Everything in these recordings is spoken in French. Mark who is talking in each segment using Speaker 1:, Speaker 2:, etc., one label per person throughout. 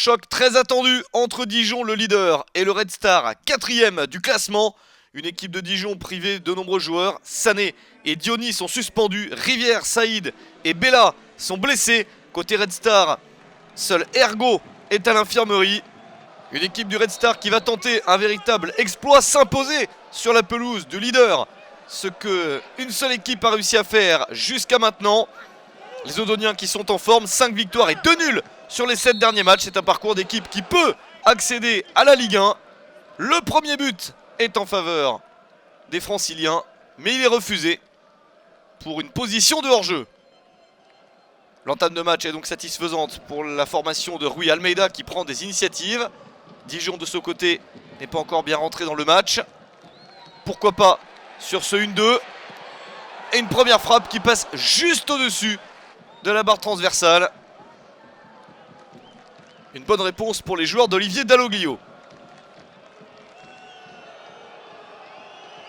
Speaker 1: choc très attendu entre Dijon, le leader, et le Red Star, 4ème du classement. Une équipe de Dijon privée de nombreux joueurs. Sané et Diony sont suspendus. Rivière, Saïd et Bella sont blessés. Côté Red Star, seul Ergo est à l'infirmerie. Une équipe du Red Star qui va tenter un véritable exploit, s'imposer sur la pelouse du leader. Ce que une seule équipe a réussi à faire jusqu'à maintenant. Les Odoniens qui sont en forme, 5 victoires et 2 nuls sur les 7 derniers matchs. C'est un parcours d'équipe qui peut accéder à la Ligue 1. Le premier but est en faveur des Franciliens, mais il est refusé pour une position de hors-jeu. L'entame de match est donc satisfaisante pour la formation de Rui Almeida qui prend des initiatives. Dijon de ce côté n'est pas encore bien rentré dans le match. Pourquoi pas sur ce 1-2. Et une première frappe qui passe juste au-dessus de la barre transversale. Une bonne réponse pour les joueurs d'Olivier Dalloglio.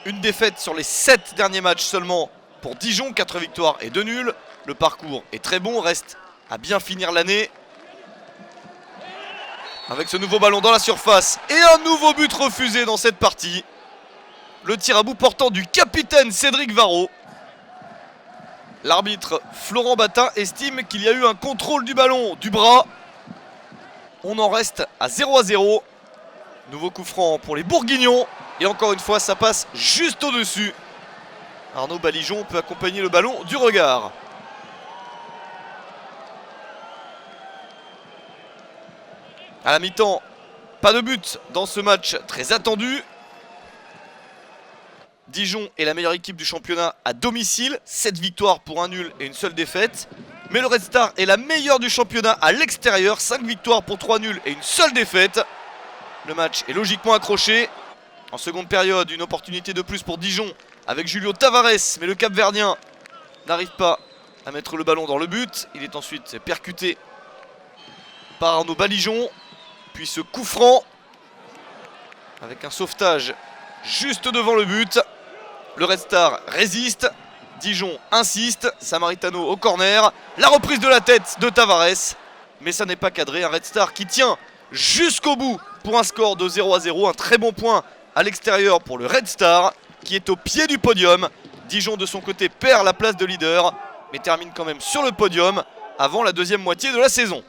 Speaker 1: Une défaite sur les 7 derniers matchs seulement pour Dijon, 4 victoires et 2 nuls. Le parcours est très bon, reste à bien finir l'année. Avec ce nouveau ballon dans la surface et un nouveau but refusé dans cette partie. Le tir à bout portant du capitaine Cédric Varro. L'arbitre Florent Batin estime qu'il y a eu un contrôle du ballon du bras. On en reste à 0-0. Nouveau coup franc pour les Bourguignons. Et encore une fois, ça passe juste au-dessus. Arnaud Balijon peut accompagner le ballon du regard. À la mi-temps, pas de but dans ce match très attendu. Dijon est la meilleure équipe du championnat à domicile. 7 victoires pour un nul et une seule défaite. Mais le Red Star est la meilleure du championnat à l'extérieur. 5 victoires pour 3 nuls et une seule défaite. Le match est logiquement accroché. En seconde période, une opportunité de plus pour Dijon avec Julio Tavares. Mais le Cap-Verdien n'arrive pas à mettre le ballon dans le but. Il est ensuite percuté par Arnaud Balijon. Puis ce coup franc avec un sauvetage juste devant le but. Le Red Star résiste. Dijon insiste. Samaritano au corner. La reprise de la tête de Tavares. Mais ça n'est pas cadré. Un Red Star qui tient jusqu'au bout pour un score de 0-0. Un très bon point à l'extérieur pour le Red Star qui est au pied du podium. Dijon de son côté perd la place de leader mais termine quand même sur le podium avant la deuxième moitié de la saison.